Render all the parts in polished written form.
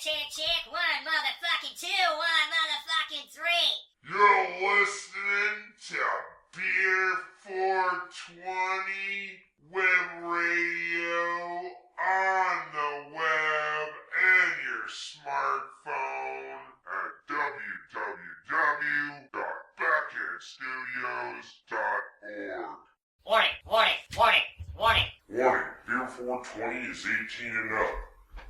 check. 1 motherfucking 2, 1 motherfucking 3. You're listening to BEER420 Web Radio on the web and your smartphone at www.backhandstudios.org. Warning. Warning, BEER420 is 18 and up.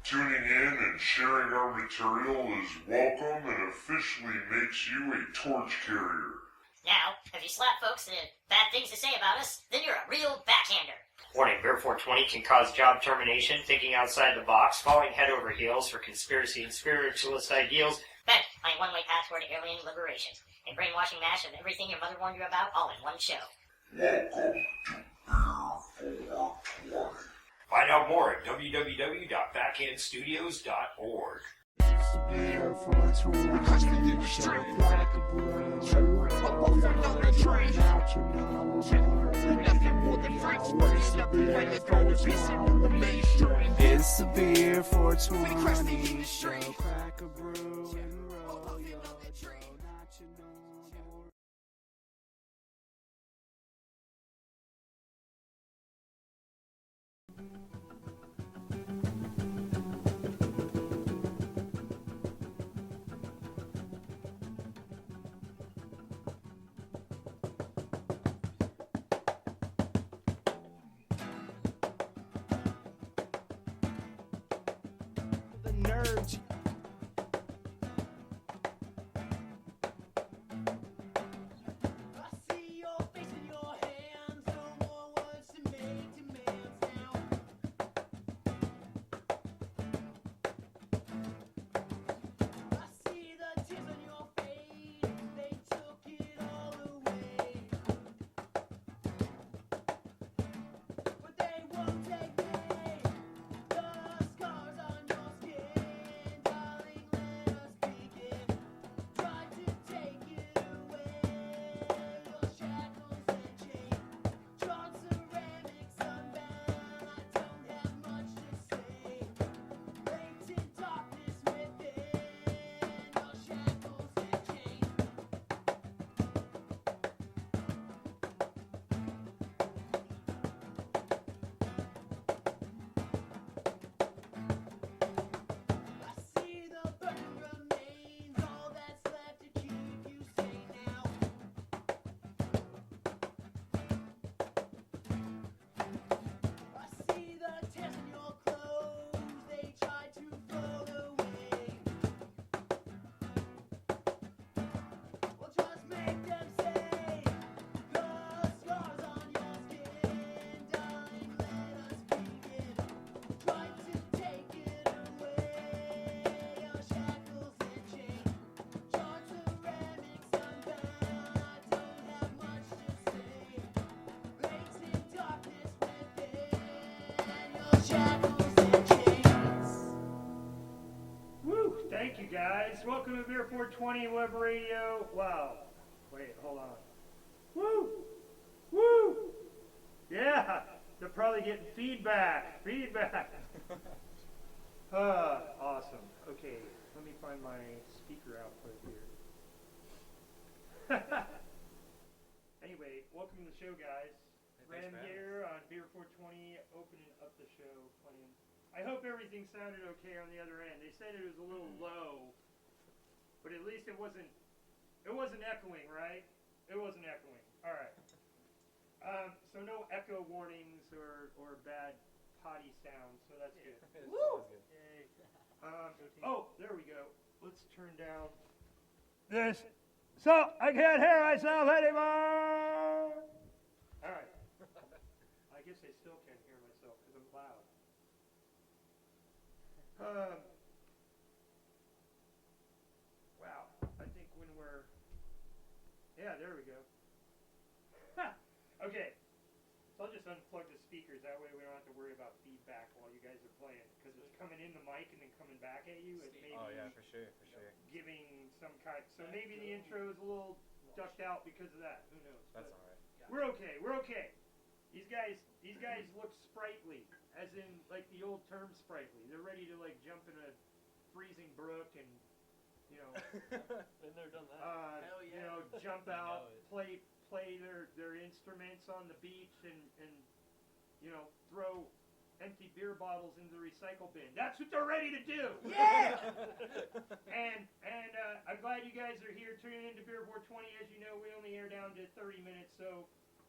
Tuning in and sharing our material is welcome and officially makes you a torch carrier. Now, if you slap folks that have bad things to say about us, then you're a real backhander. Warning, BEER420 can cause job termination, thinking outside the box, falling head over heels for conspiracy and spiritualist ideals, Bent on a one-way path toward alien liberation. A brainwashing mash of everything your mother warned you about, all in one show. Welcome to BEER420. Find out more at www.backhandstudios.org. It's the BEER420 show. Crack a brew and roll your dough, not your normal. The nerds. I see your face in your hands. No more words to make demands now. I see the tears on your face. They took it all away. But they won't take me. The scars on your skin, darling, let us begin. Try to take it away, your shackles and chains. Drawn ceramics unbound, I don't have much to say. Latent darkness within, your shackles and chains. I see the burning remains, all that's left to keep you sane now. I see the tears in your clothes, they try to float away. Well, just make them say, the scars on your skin, darling, let us begin. Try to take it away, your shackles and chains. Drawn ceramics unbound, I don't have much to say. Latent darkness within, your shackles and chains. Woo! Thank you guys. Welcome to BEER420 Web Radio. Wow. Wait, hold on. Woo! Woo! Yeah! They're probably getting feedback. Awesome. Okay, let me find my speaker output here. Anyway, welcome to the show, guys. Ram here on BEER420, opening up the show, playing. I hope everything sounded okay on the other end. They said it was a little low, but at least it wasn't echoing, right? It wasn't echoing. All right. So no echo warnings or bad potty sounds, so that's good. Woo! Yay. Oh, there we go. Let's turn down this. So I can't hear myself anymore. All right. I guess I still can't hear myself because I'm loud. Wow. I think when we're... Yeah, there we go. Okay. So I'll just unplug the speakers. That way we don't have to worry about feedback while you guys are playing. Because it's coming in the mic and then coming back at you. It may be for sure. giving some kind... So maybe the intro is a little ducked out because of that. Who knows? That's But alright. We're okay. These guys look sprightly, as in like the old term sprightly. They're ready to like jump in a freezing brook and, you know, Been there, done that. Hell you yeah. know, jump You out, know it. play their instruments on the beach and you know, throw empty beer bottles into the recycle bin. That's what they're ready to do. Yeah! And I'm glad you guys are here tuning into Beer 420. As you know, we only air down to 30 minutes, so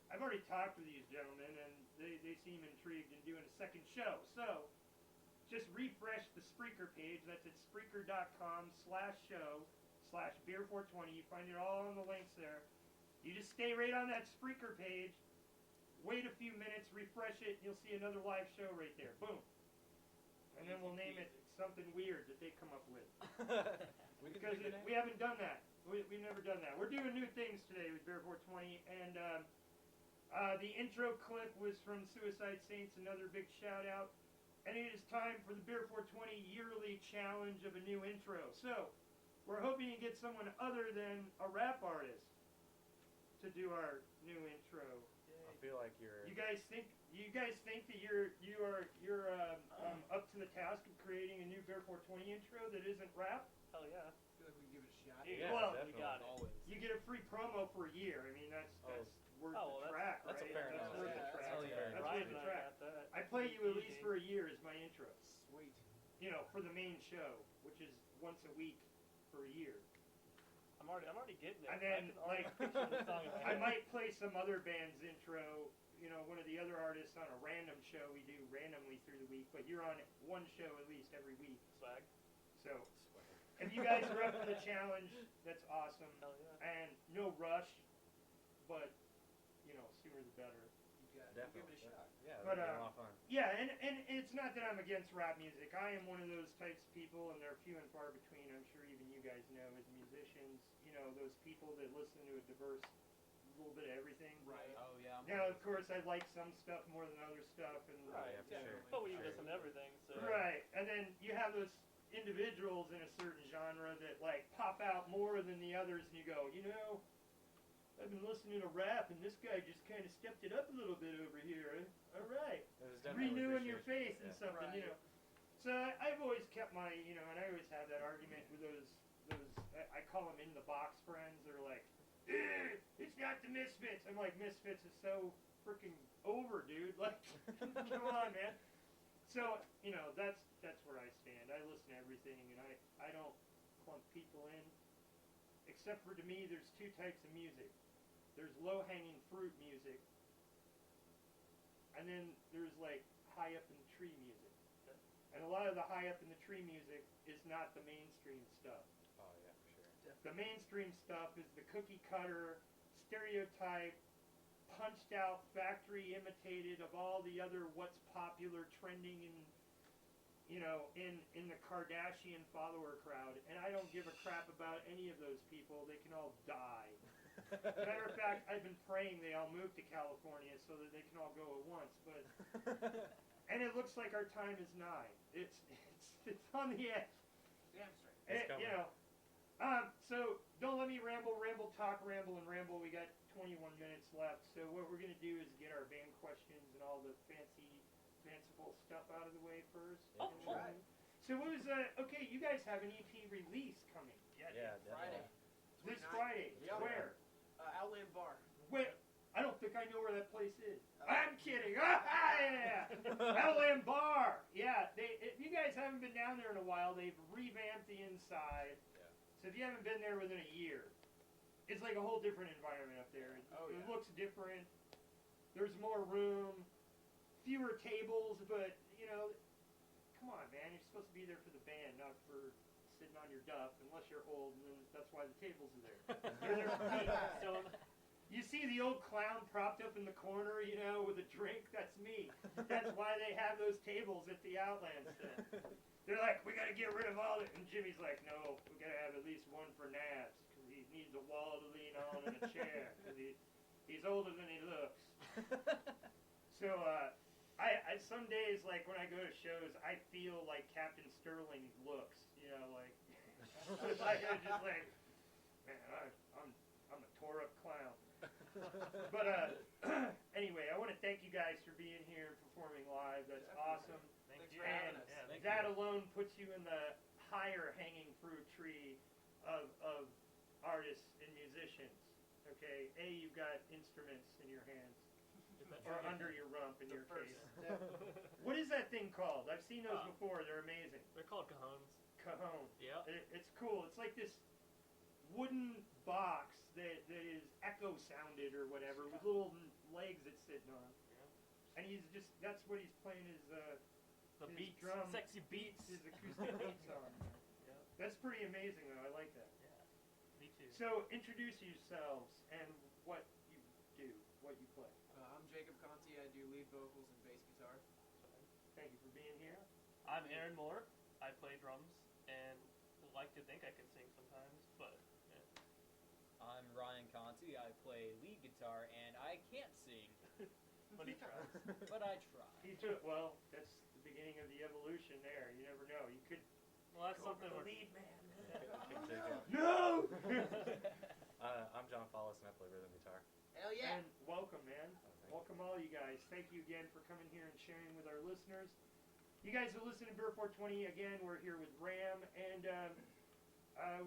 I've already talked to these gentlemen, and they seem intrigued in doing a second show. So just refresh the Spreaker page. That's at Spreaker.com/show/Beer420. You find it all on the links there. You just stay right on that Spreaker page. Wait a few minutes, refresh it, and you'll see another live show right there. Boom. And then we'll name it something weird that they come up with. Because we haven't done that. We've never done that. We're doing new things today with Beer 420, and the intro clip was from Suicide Saints, another big shout out. And it is time for the Beer 420 yearly challenge of a new intro. So, we're hoping to get someone other than a rap artist to do our new intro. I feel like you're. You guys think that you're up to the task of creating a new Beer 420 intro that isn't rap? Hell yeah. I feel like we can give it a shot. Dude, Yeah, well, definitely. we got it. Always. You get a free promo for a year. I mean, that's worth Oh, well, the track, that's right? a fair That's enough. worth Yeah, the track. that's Hell yeah. That's Ryan worth the and I track. got that. I play you at least Easy. for a year as my intro. Sweet. You know, for the main show, which is once a week for a year. I'm already getting it. And then, I can already picture the song in my I head. might play some other band's intro, you know, one of the other artists on a random show we do randomly through the week, but you're on one show at least every week. Swag. So, if you guys are up for the challenge, that's awesome. Hell yeah. And no rush, but, you know, sooner the better. You got it. Definitely. Give it a shot. Yeah, But, that'd be a lot of fun. Yeah, and it's not that I'm against rap music. I am one of those types of people, and they're few and far between. I'm sure even you guys know as musicians, you know, those people that listen to a diverse little bit of everything. Right. Oh yeah. Now, of course, I like some stuff more than other stuff, and Right. Yeah, for sure. But we Sure. listen to everything, so. right. And then you have those individuals in a certain genre that like pop out more than the others, and you go, you know, I've been listening to rap, and this guy just kind of stepped it up a little bit over here. All right, There's definitely renewing your appreciation. faith and Yeah. something, you Right. know. So I've always kept my, you know, and I always have that argument with those I call them in the box friends. They're like, it's not the Misfits. I'm like, Misfits is so freaking over, dude. Like, come on, man. So, you know, that's where I stand. I listen to everything, and I don't clump people in. Except for, to me, there's two types of music. There's low-hanging fruit music, and then there's, like, high up in the tree music. And a lot of the high up in the tree music is not the mainstream stuff. Oh yeah, for sure. The mainstream stuff is the cookie cutter, stereotype, punched out, factory imitated of all the other what's popular, trending in, you know, in the Kardashian follower crowd. And I don't give a crap about any of those people. They can all die. Matter of fact, I've been praying they all move to California so that they can all go at once. But and it looks like our time is nigh. It's on the edge. Damn straight. It's coming. You know. So don't let me ramble. We got 21 minutes left. So what we're gonna do is get our band questions and all the fanciful stuff out of the way first. Yeah, And sure. then- So what was okay? You guys have an EP release coming Yeah, Friday. definitely. this 29th. Friday. Yeah. Where? Outland Bar. Where? I don't think I know where that place is. Oh. I'm kidding. Yeah. Outland Bar. Yeah. If you guys haven't been down there in a while, they've revamped the inside. Yeah. So if you haven't been there within a year, it's like a whole different environment up there. Oh, It yeah. looks different. There's more room, fewer tables, but you know, come on, man. You're supposed to be there for the band, not for sitting on your duff. Unless you're old, and then that's why the tables are there. They're there for me. So you see the old clown propped up in the corner, you know, with a drink? That's me. That's why they have those tables at the Outland stuff. They're like, we gotta get rid of all of it. And Jimmy's like, no, we gotta have at least one for Nabs. Because he needs a wall to lean on and a chair. Because he's older than he looks. So, I some days, like, when I go to shows, I feel like Captain Sterling looks. You know, like, like I'm just like, man, I'm a tore up clown. But anyway, I want to thank you guys for being here and performing live. That's awesome. Thanks for having us. Yeah, thank That you. alone puts you in the entire hanging fruit tree of artists and musicians. Okay, you've got instruments in your hands or under your rump in your case. What is that thing called? I've seen those before. They're amazing. They're called cajones. Cajon. Yeah. It's cool. It's like this wooden box that is echo sounded or whatever with little legs it's sitting on. Yeah. And that's what he's playing his The his beats, drum sexy beats. his acoustic beats on. Yeah. That's pretty amazing though. I like that. Yeah. Me too. So introduce yourselves and what you do, what you play. I'm Jacob Conti. I do lead vocals and bass guitar. Thank you for being here. I'm Aaron Moore. I play drums and like to think I can sing sometimes, but I'm Ryan Conti. I play lead guitar, and I can't sing, but he tries. but I try. Well, that's the beginning of the evolution there. You never know. You could Well, that's go something for the we're lead man. Jacob. No! I'm John Follis and I play rhythm guitar. Hell yeah! And welcome, man. Thank you. Welcome all you guys. Thank you again for coming here and sharing with our listeners. You guys are listening to BEER420 again. We're here with Ram, and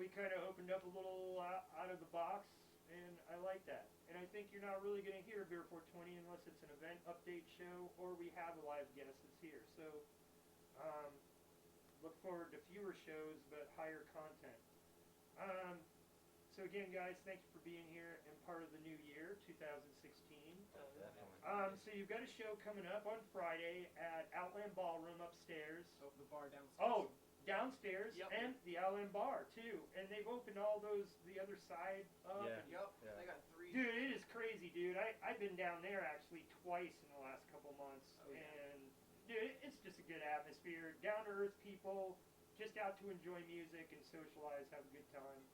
we kind of opened up a little out of the box, and I like that. And I think you're not really going to hear BEER420 unless it's an event update show or we have a live guest that's here. So look forward to fewer shows but higher content. So again, guys, thank you for being here and part of the new year, 2016. Definitely. So you've got a show coming up on Friday at Outland Ballroom upstairs. Oh, the bar downstairs. Oh, downstairs Yep. and the Outland Bar too. And they've opened all those the other side up. Yeah. Yep. Yeah. They got 3. Dude, it is crazy, dude. I've been down there actually twice in the last couple months, Oh, yeah. and dude, it's just a good atmosphere. Down to earth people, just out to enjoy music and socialize, have a good time.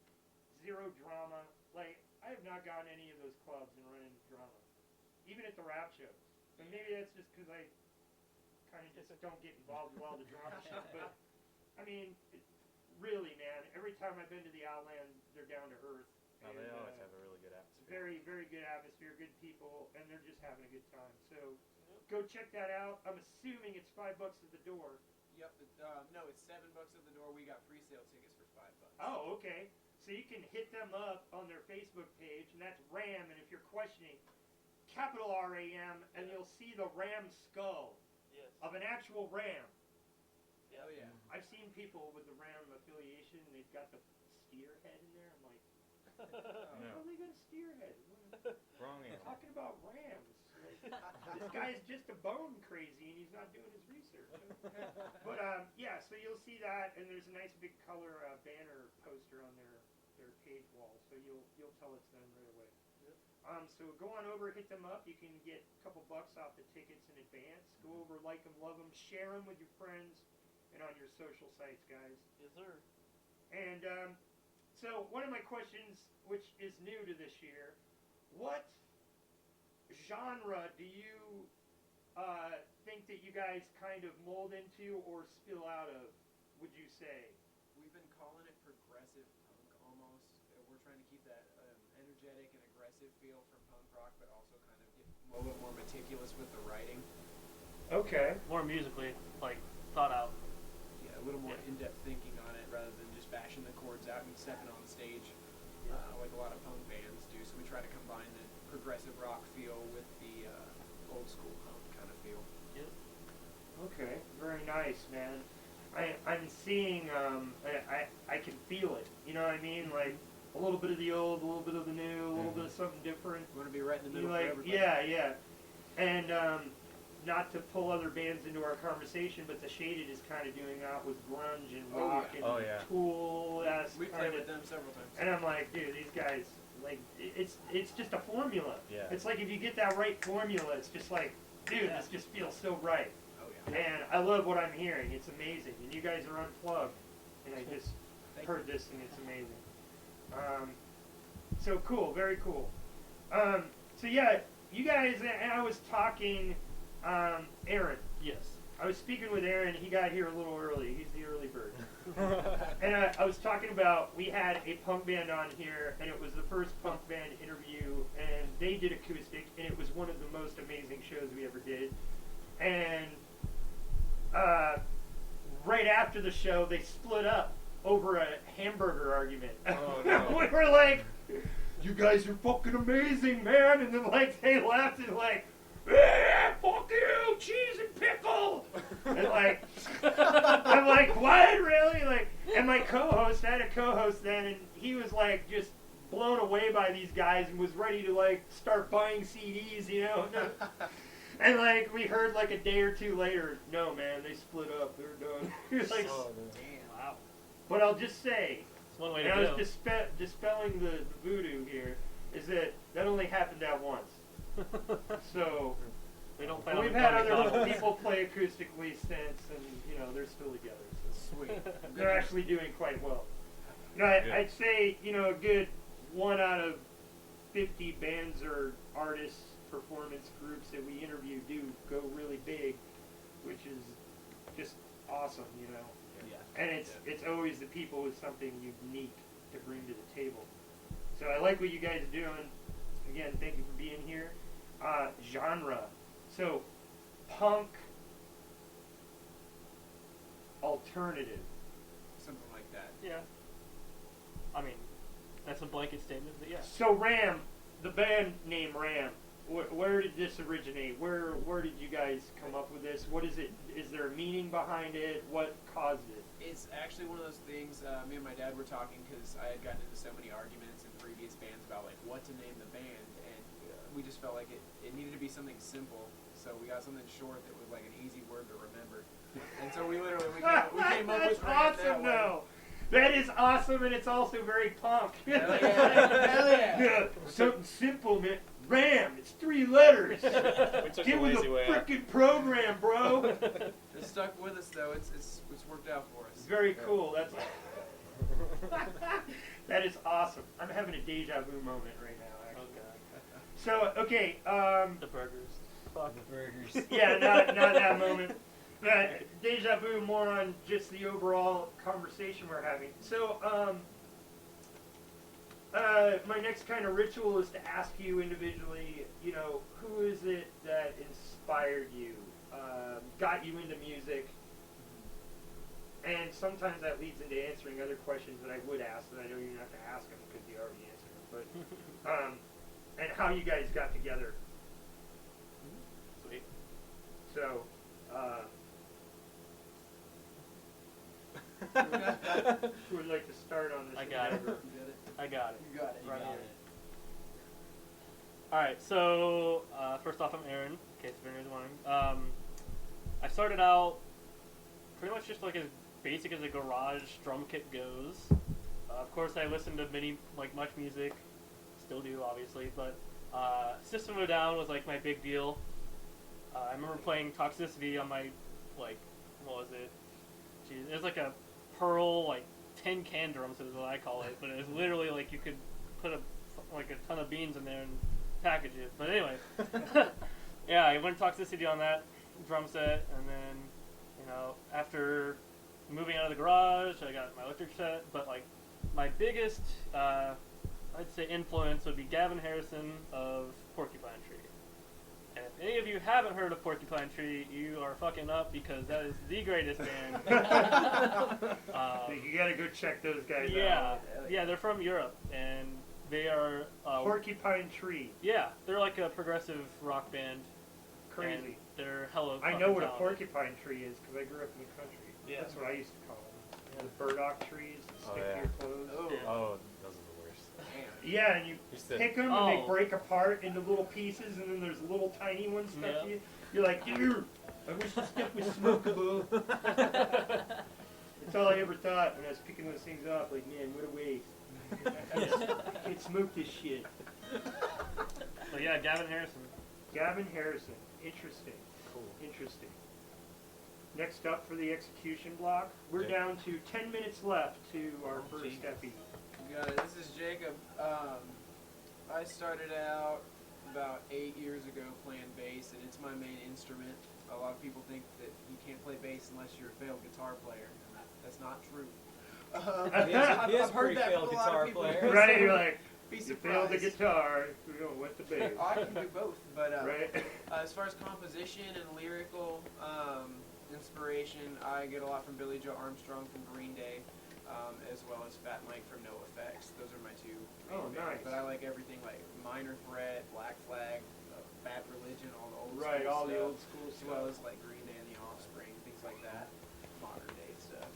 Zero drama. Like, I have not gone to any of those clubs and run into drama, even at the rap shows. And maybe that's just because I kind of just don't get involved with all the drama shit. But I mean, really, man, every time I've been to the Outland, they're down to earth. No, they And, always have a really good atmosphere. very, very good atmosphere, good people, and they're just having a good time. So go check that out. I'm assuming it's $5 at the door. Yep. No, it's $7 at the door. We got free sale tickets for $5. Oh, okay. So you can hit them up on their Facebook page, and that's RAM. And if you're questioning, capital RAM, and you'll see the ram skull Yes. of an actual ram. Oh yeah. I've seen people with the ram affiliation, and they've got the steer head in there. I'm like, No. oh, they got a steer head. Wrong We're answer. talking about rams. This guy's just a bone crazy, and he's not doing his research. But yeah, so you'll see that, and there's a nice big color banner poster on their page wall, so you'll tell it's them right away. So go on over, hit them up. You can get a couple bucks off the tickets in advance. Go over, like them, love them, share them with your friends, and on your social sites, guys. Yes, sir. And so one of my questions, which is new to this year, what genre do you think that you guys kind of mold into or spill out of, would you say? We've been calling it progressive punk almost. We're trying to keep that energetic and aggressive feel from punk rock, but also kind of get a little bit more meticulous with the writing. Okay. More musically, like, thought out. Yeah, a little more Yeah. in-depth thinking on it rather than just bashing the chords out and stepping on stage like a lot of punk bands do. So we try to combine the progressive rock feel with the old school punk kind of feel. Okay. Very nice, man. I'm seeing, I can feel it. You know what I mean? Like, a little bit of the old, a little bit of the new, a little bit of something different. We want to be right in the middle Like, for everybody. yeah. And not to pull other bands into our conversation, but the Shaded is kind of doing that with grunge and Oh, rock yeah. and Oh, yeah. Tool. We played with them several times. And I'm like, dude, these guys, like, it's just a formula. Yeah. It's like if you get that right formula, it's just like, dude, this just feels so right. Oh yeah. And I love what I'm hearing. It's amazing. And you guys are unplugged. And I just Thank heard this, and it's amazing. So cool, very cool. So yeah, you guys, and I was talking, Aaron. Yes. I was speaking with Aaron. He got here a little early. He's the early bird. And I was talking about, we had a punk band on here, and it was the first punk band interview, and they did acoustic, and it was one of the most amazing shows we ever did. And right after the show, they split up. over a hamburger argument. Oh, no. We were like, "You guys are fucking amazing, man!" And then like they laughed and like, "Yeah, fuck you, cheese and pickle." And like, I'm like, "What, really?" Like, and my co-host, I had a co-host then, and he was like just blown away by these guys and was ready to like start buying CDs, you know. And like we heard like a day or two later, "No, man, they split up. They're done." He was like, Oh, no. Wow. but I'll just say, It's one way and to I go. was dispelling the voodoo here, is that only happened that once. So We don't plan on we've had becoming other couples. people play acoustically since, and you know they're still together. So Sweet. they're actually doing quite well. You know, Good. I'd say a good 1 out of 50 bands or artists, performance groups that we interview do go really big, which is just awesome, you know. Yeah. And it's always the people with something unique to bring to the table. So I like what you guys are doing. Again, thank you for being here. Genre. So punk, alternative. Something like that. Yeah. I mean, that's a blanket statement, but yeah. So Ram, the band name Ram. Where did this originate? Where did you guys come up with this? What is it? Is there a meaning behind it? What caused it? It's actually one of those things. Me and my dad were talking because I had gotten into so many arguments in previous bands about like what to name the band, and we just felt like it needed to be something simple. So we got something short that was like an easy word to remember. And so we came up That's with Ram awesome, that way. though. That is awesome, and it's also very punk. Hell yeah. Hell yeah. Something simple, man. Ram. It's 3 letters. We took the Get with lazy the way out. frickin' program, bro. It stuck with us though. It's worked out for us. Very cool. That's that is awesome. I'm having a deja vu moment right now, Oh actually. god. So okay, The burgers. Fuck. The burgers. yeah, not that moment. Deja vu more on just the overall conversation we're having. So my next kind of ritual is to ask you individually, you know, who is it that inspired you, got you into music, and sometimes that leads into answering other questions that I would ask that I don't even have to ask them because you already answered them. But and how you guys got together. Sweet. So. Who would like to start on this? I got it. endeavor? I got it. You got it. Right got here. it. Alright, so first off, I'm Aaron, in case anyone's wondering. I started out pretty much just like as basic as a garage drum kit goes. Of course, I listened to much music, still do obviously, but System of a Down was like my big deal. I remember playing Toxicity on my, like, what was it? Jeez, it was like a Pearl, like, tin can drum set is what I call it, but it was literally like you could put a ton of beans in there and package it. But anyway, yeah, I went Toxicity on that drum set, and then, you know, after moving out of the garage, I got my electric set, but like my biggest, I'd say influence would be Gavin Harrison of Porcupine Tree. And if any of you haven't heard of Porcupine Tree, you are fucking up because that is the greatest band. You gotta go check those guys Yeah, out. yeah, they're from Europe, and they are Porcupine Tree. yeah, they're like a progressive rock band. and Crazy. they're hella. I know fucking what a talented. porcupine tree is because I grew up in the country. Yeah. That's what I used to call them. The burdock trees that Oh, stick yeah. to your clothes. Oh, Yeah. Oh, those are the worst. damn. Yeah, and you Used to- pick them and they Oh. break apart into little pieces, and then there's little tiny ones stuck Yeah. to you. You're like, dude, I wish the stick was smokable. That's all I ever thought when I was picking those things up. Like, man, what a waste. I can't smoke this shit. But yeah, Gavin Harrison. Gavin Harrison. Interesting. Cool. Interesting. Next up for the execution block, we're Jake. down to 10 minutes left to our first Jesus. epi. You got it. This is Jacob. I started out about 8 years ago playing bass, and it's my main instrument. A lot of people think that you can't play bass unless you're a failed guitar player, and that's not true. He is a I've heard pretty that failed from a lot guitar of people. player. Right? You're like, Be you failed the surprised. guitar, we're going with the bass. I can do both, but Right? as far as composition and lyrical inspiration, I get a lot from Billy Joe Armstrong from Green Day. as well as Fat Mike from No Effects. Those are my two main Oh, bands. nice. But I like everything like Minor Threat, Black Flag, Bad Religion, all the old Right, school all stuff, the old school as stuff. well as like Green Day and the Offspring, things like that, modern day stuff.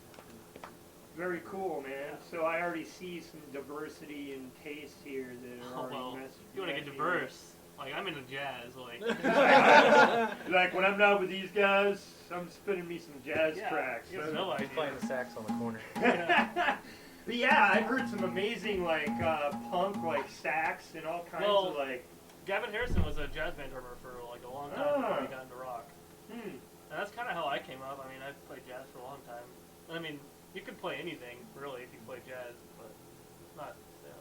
Very cool, man. So I already see some diversity in taste here that are Oh, already well, messed. if you want to get diverse, like I'm into jazz, like Like when I'm not with these guys, I'm spinning me some jazz yeah, tracks. you have no He's idea. playing the sax on the corner. But yeah, I've heard some amazing like punk, like sax and all kinds Well, of like. Gavin Harrison was a jazz band drummer for like a long time before he got into rock. Hmm. And that's kind of how I came up. I mean, I've played jazz for a long time. I mean, you could play anything, really, if you play jazz, but not,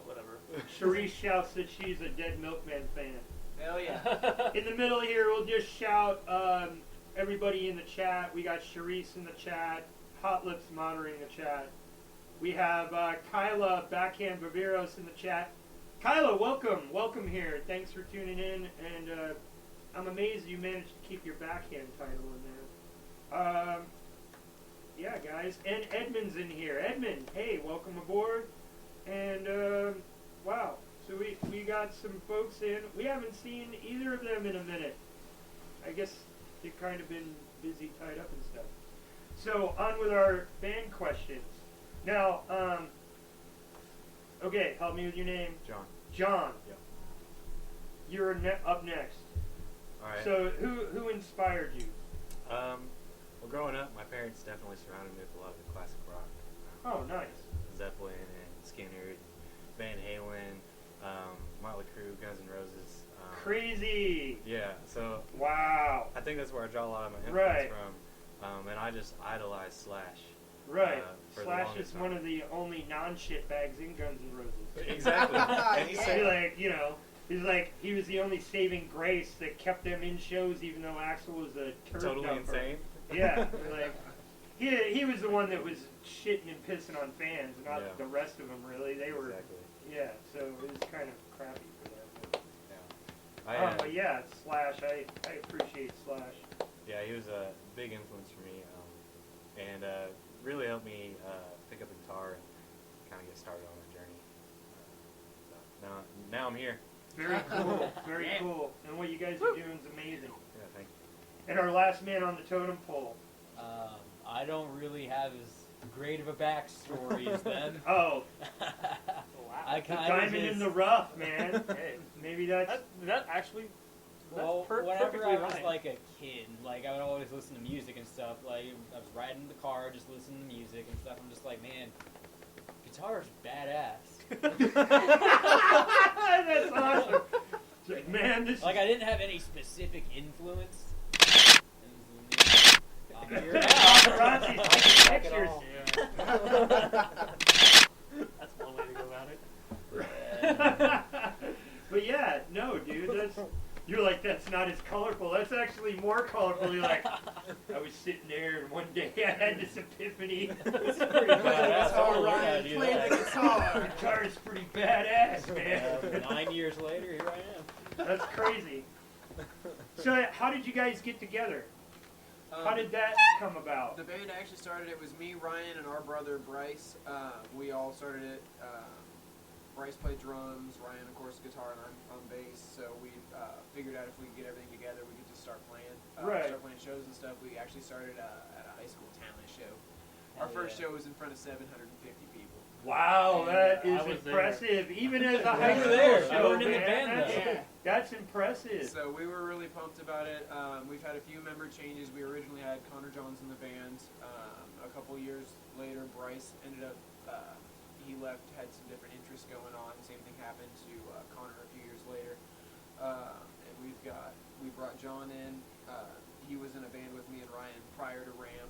whatever. Cherise shouts that she's a Dead Milkman fan. Hell yeah. In the middle here, we'll just shout everybody in the chat. We got Cherise in the chat. Hot Lips monitoring the chat. We have Kyla Backhand Viveros in the chat. Kyla, welcome. Welcome here. Thanks for tuning in. And I'm amazed you managed to keep your backhand title in there. Yeah, guys. And Edmund's in here. Edmund, hey, welcome aboard. And, wow. So we got some folks in. We haven't seen either of them in a minute. I guess they've kind of been busy, tied up and stuff. So, on with our band questions. Now, okay, help me with your name. John. John. Yep. You're up next. All right. So, who inspired you? Well, growing up, my parents definitely surrounded me with a lot of the classic rock. Oh, nice. Zeppelin and Skinner, Van Halen, Motley Crue, Guns N' Roses. Crazy. Yeah, so Wow. I think that's where I draw a lot of my influence Right. from. And I just idolize Slash. Right. For the Slash longest is time. one of the only non-shit bags in Guns N' Roses. Exactly. And he He's said, like, you know, he was the only saving grace that kept them in shows, even though Axl was a turd totally dumper. insane. Yeah, like he was the one that was shitting and pissing on fans, not Yeah. the rest of them. Really, they were. Exactly. Yeah, so it was kind of crappy for them. Yeah. But yeah, Slash. I appreciate Slash. Yeah, he was a big influence for me, and really helped me pick up the guitar and kind of get started on my journey. So now I'm here. Very cool. Very cool. And what you guys are doing is amazing. Yeah, thank you. And our last man on the totem pole. I don't really have as great of a backstory as them. Oh, I the kind of diamond in the rough, man. Hey, maybe that's. That actually, Well, that's whenever perfectly I was right. like a kid, like I would always listen to music and stuff. Like I was riding in the car, just listening to music and stuff. I'm just like, man, guitar's badass. That's awesome. It's like, man, this Like is... I didn't have any specific influence. I'm here now. Paparazzi's taking Check it pictures. all. That's one way to go about it. Yeah. But yeah, no, dude, you're like, that's not as colorful. That's actually more colorful. You're like, I was sitting there and one day I had this epiphany. It's pretty badass. How Oh, Ryan yeah, played the guitar. Guitar is pretty badass, man. 9 years later, here I am. That's crazy. So how did you guys get together? How did that come about? The band actually started, it was me, Ryan, and our brother Bryce. We all started it. Bryce played drums, Ryan, of course, guitar, and I'm on bass. So we figured out if we could get everything together, we could just start playing. Right. Start playing shows and stuff. We actually started at a high school talent show. Our Hell first yeah. show was in front of 750 people. Wow, that I is was there. impressive. Even as a You high were school there. You show, weren't in the man, band, that's, though. that's impressive. So we were really pumped about it. We've had a few member changes. We originally had Connor Jones in the band. A couple years later, Bryce ended up, he left, had some different interests going on. Same thing happened to Connor a few years later. And we brought John in. He was in a band with me and Ryan prior to Ram.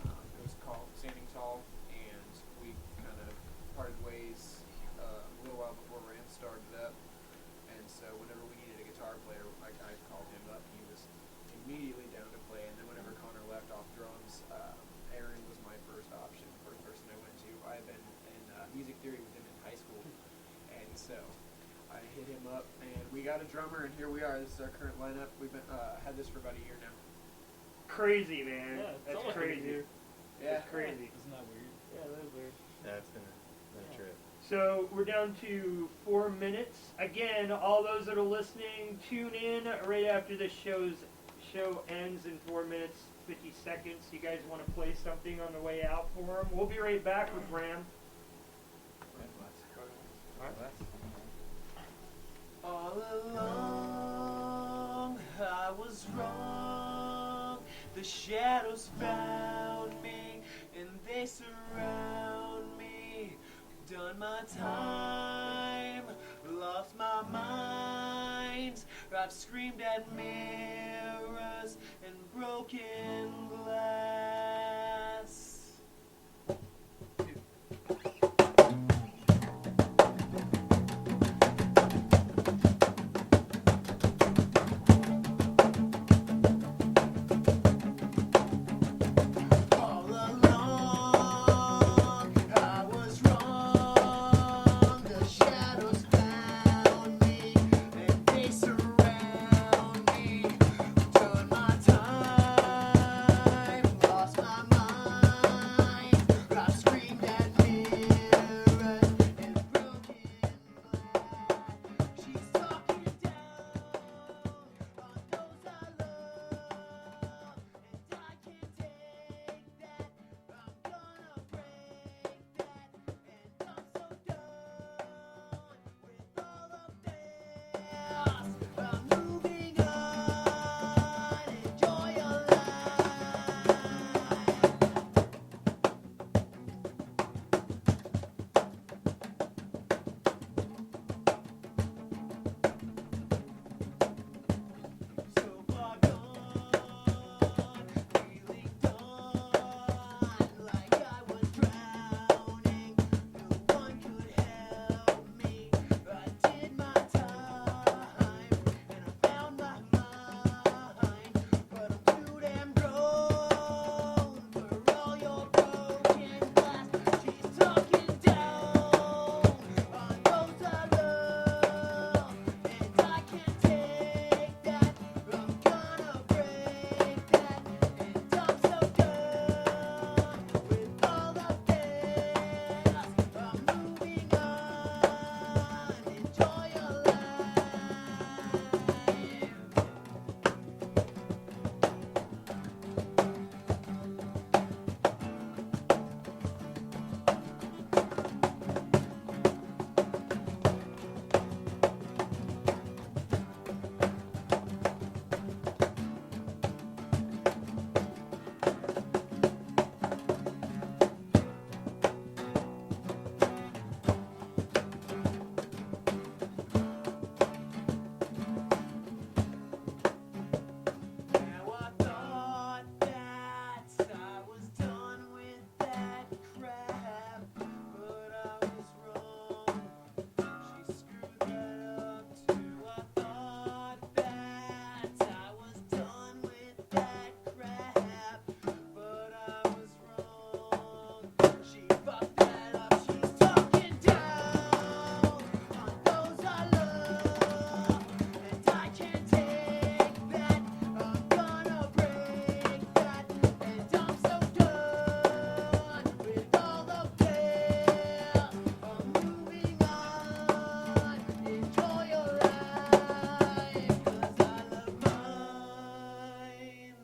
It was called Standing Tall, and we kind of parted ways a little while before Ram started up. And so whenever we needed a guitar player, I called him up. He was immediately down to play. And then whenever Connor left off drums, Aaron was my first option, first person I went to. I had been in music theory with him in high school, and so I hit him up, and we got a drummer, and here we are. This is our current lineup. We've been had this for about a year now. Crazy, man. Yeah, it's That's almost crazy. like a Yeah. That's crazy. Isn't that weird? Yeah, that is weird. So we're down to 4 minutes. Again, all those that are listening, tune in right after the show ends in 4 minutes, 50 seconds. You guys want to play something on the way out for them? We'll be right back with Ram. All along, I was wrong. The shadows found me, and they surround me. Done my time, lost my mind. I've screamed at mirrors and broken glass. All along, I was wrong. The shadows found me, and they surround me. Done my time, lost my mind. I've screamed at mirrors and broken glass. She's talking down on those I love, and I can't take that. I'm gonna break that, and I'm so done with all of this. I'm moving on, enjoy your life. So far gone, feeling done, like I was drowning. No one could help me. I did my time, and I found my mind. But I'm too damn grown for all your broken glass. She's talking down on those I love, and I can't take that. I'm gonna break that, and I'm so done with all of this. I'm moving on, enjoy your life. Now I thought that I was done with that crap, but I was wrong. She screwed that up too. I thought that I was done with that crap, but I was wrong. She fucked that up. She's talking down on those I love, and I can't take that. I'm gonna break that, and I'm so done with all of this. I'm moving on, enjoy your life, 'cause I love mine.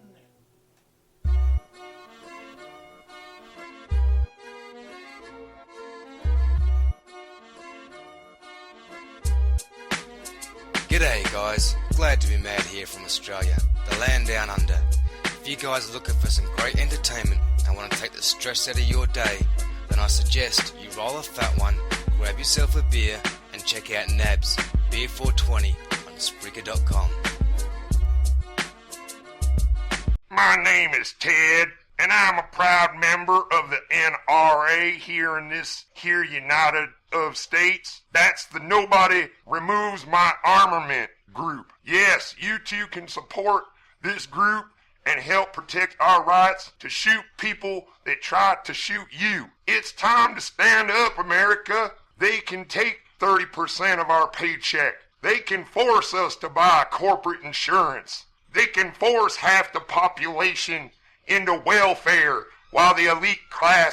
G'day guys, glad to be mad here from Australia, the land down under. If you guys are looking for some great entertainment and want to take the stress out of your day, then I suggest you roll a fat one, grab yourself a beer and check out Nabs, BEER420 on Spreaker.com. My name is Ted, and I'm a proud member of the NRA here in this here United of States. That's the Nobody Removes My Armament group. Yes, you too can support this group and help protect our rights to shoot people that try to shoot you. It's time to stand up, America. They can take 30% of our paycheck. They can force us to buy corporate insurance. They can force half the population into welfare while the elite class